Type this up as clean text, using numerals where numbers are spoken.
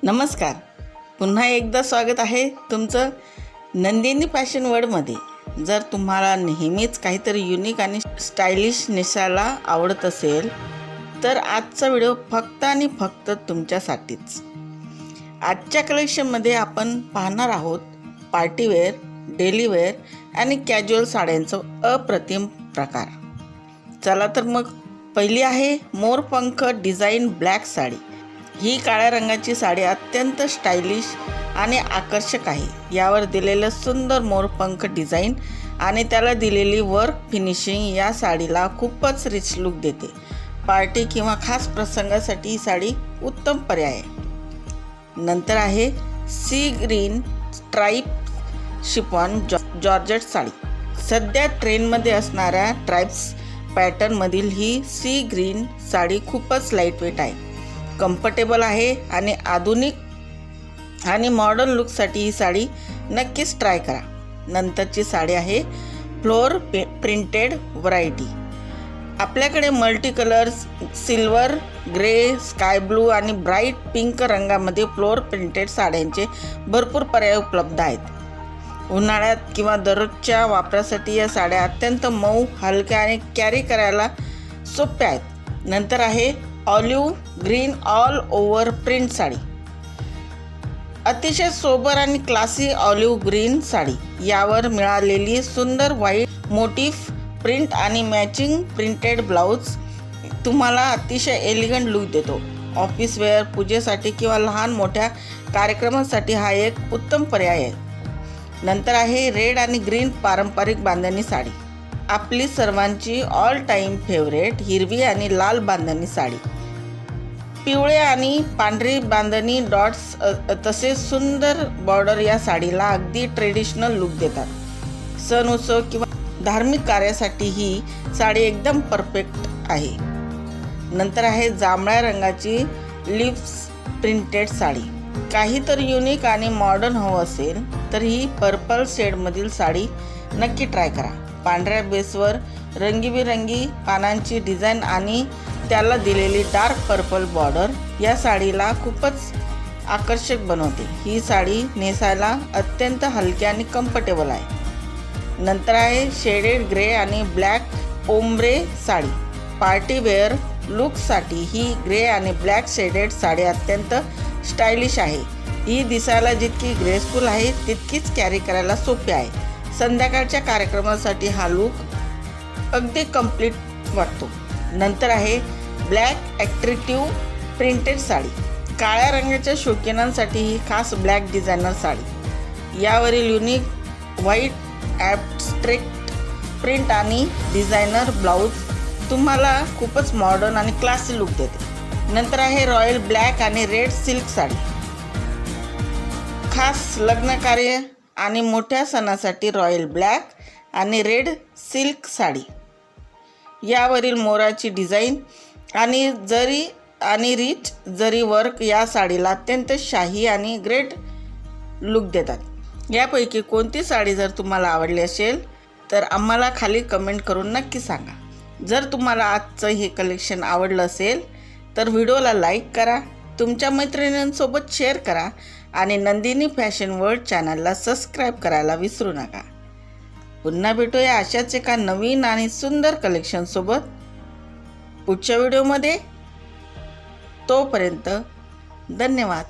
नमस्कार. पुन्हा एकदा स्वागत आहे तुमचं नंदिनी फॅशन वर्ल्डमध्ये. जर तुम्हाला नेहमीच काहीतरी युनिक आणि स्टायलिश नेसायला आवडत असेल तर आजचा व्हिडिओ फक्त आणि फक्त तुमच्यासाठीच. आजच्या कलेक्शनमध्ये आपण पाहणार आहोत पार्टीवेअर, डेलीवेअर आणि कॅज्युअल साड्यांचं अप्रतिम प्रकार. चला तर मग पहिली आहे मोरपंख डिझाईन ब्लॅक साडी. ही काळ्या रंगाची साडी अत्यंत स्टायलिश आणि आकर्षक आहे. यावर दिलेलं सुंदर मोरपंख डिझाईन आणि त्याला दिलेली वर्क फिनिशिंग या साडीला खूपच रिच लुक देते. पार्टी किंवा खास प्रसंगासाठी ही साडी उत्तम पर्याय आहे. नंतर आहे sea green stripe chiffon georgette sari. सध्या ट्रेंडमध्ये असणाऱ्या ट्राईप्स पॅटर्नमधील ही सी ग्रीन साडी खूपच लाईटवेट आहे, कम्फर्टेबल आहे आणि आधुनिक आणि मॉडर्न लुकसाठी ही साडी नक्कीच ट्राय करा. नंतरची साडी आहे फ्लोअर प्रिंटेड व्हरायटी. आपल्याकडे multi colours silver, grey, sky blue आणि ब्राईट पिंक रंगामध्ये फ्लोअर प्रिंटेड साड्यांचे भरपूर पर्याय उपलब्ध आहेत. उन्हाळ्यात किंवा दररोजच्या वापरासाठी या साड्या अत्यंत मऊ, हलक्या आणि कॅरी करायला सोप्या आहेत. नंतर आहे olive green all over print sari. अतिशय सोबर आणि क्लासी ऑलिव्ह ग्रीन साडी. यावर मिळालेली सुंदर व्हाईट मोटिफ प्रिंट आणि मॅचिंग प्रिंटेड ब्लाऊज तुम्हाला अतिशय एलिगंट लुक देतो. ऑफिस वेअर, पूजेसाठी किंवा लहान मोठ्या कार्यक्रमासाठी हा एक उत्तम पर्याय आहे. नंतर आहे रेड आणि ग्रीन पारंपरिक बांधणी साडी. आपली सर्वांची ऑल टाईम फेवरेट हिरवी आणि लाल बांधणी साडी. पिवळे आणि पांढरी बांधणी डॉट्स तसेच सुंदर बॉर्डर या साडीला अगदी ट्रेडिशनल लुक देतात. सण, उत्सव किंवा धार्मिक कार्यासाठी ही साडी एकदम परफेक्ट आहे. नंतर आहे जांभळ्या रंगाची लिव्स प्रिंटेड साडी. काहीतरी युनिक आणि मॉडर्न हवं असेल तर ही पर्पल शेडमधील साडी नक्की ट्राय करा. पांढऱ्या बेसवर रंगीबिरंगी पानांची डिझाईन आणि त्याला दिलेली डार्क पर्पल बॉर्डर या साडीला खूपच आकर्षक बनवते. ही साडी नेसायला अत्यंत हलकी आणि कम्फर्टेबल आहे. नंतर आहे शेडेड ग्रे आणि ब्लॅक ओम्ब्रे साडी. पार्टीवेअर लुकसाठी ही ग्रे आणि ब्लॅक शेडेड साडी अत्यंत स्टायलिश आहे. ही दिसायला जितकी ग्रेसफुल आहे तितकीच कॅरी करायला सोपी आहे. संध्याकाळच्या कार्यक्रमासाठी हा लुक अगदी कंप्लीट वाटतो. नंतर आहे ब्लॅक ॲट्रॅक्टिव्ह प्रिंटेड साडी. काळ्या रंगाच्या शौकीनांसाठी ही खास ब्लॅक डिझायनर साडी. यावरील युनिक व्हाईट ॲब्स्ट्रॅक्ट प्रिंट आणि डिझायनर ब्लाऊज तुम्हाला खूपच मॉडर्न आणि क्लासी लुक देते. नंतर आहे रॉयल ब्लॅक आणि रेड सिल्क साडी. खास लग्न कार्य आणि मोठ्या सणासाठी रॉयल ब्लॅक आणि रेड सिल्क साडी. यावरील मोराची डिझाईन आणि जरी आणि रिच जरी वर्क या साडीला अत्यंत शाही आणि ग्रेट लुक देतात. यापैकी कोणती साडी जर तुम्हाला आवडली असेल तर आम्हाला खाली कमेंट करून नक्की सांगा. जर तुम्हाला आजचं हे कलेक्शन आवडलं असेल तर व्हिडिओला लाईक करा, तुमच्या मैत्रिणींसोबत शेअर करा आणि नंदिनी फॅशन वर्ल्ड चॅनलला सबस्क्राईब करायला विसरू नका. पुन्हा भेटूया अशाच एका नवीन आणि सुंदर कलेक्शनसोबत पुढच्या व्हिडिओमध्ये. तोपर्यंत धन्यवाद.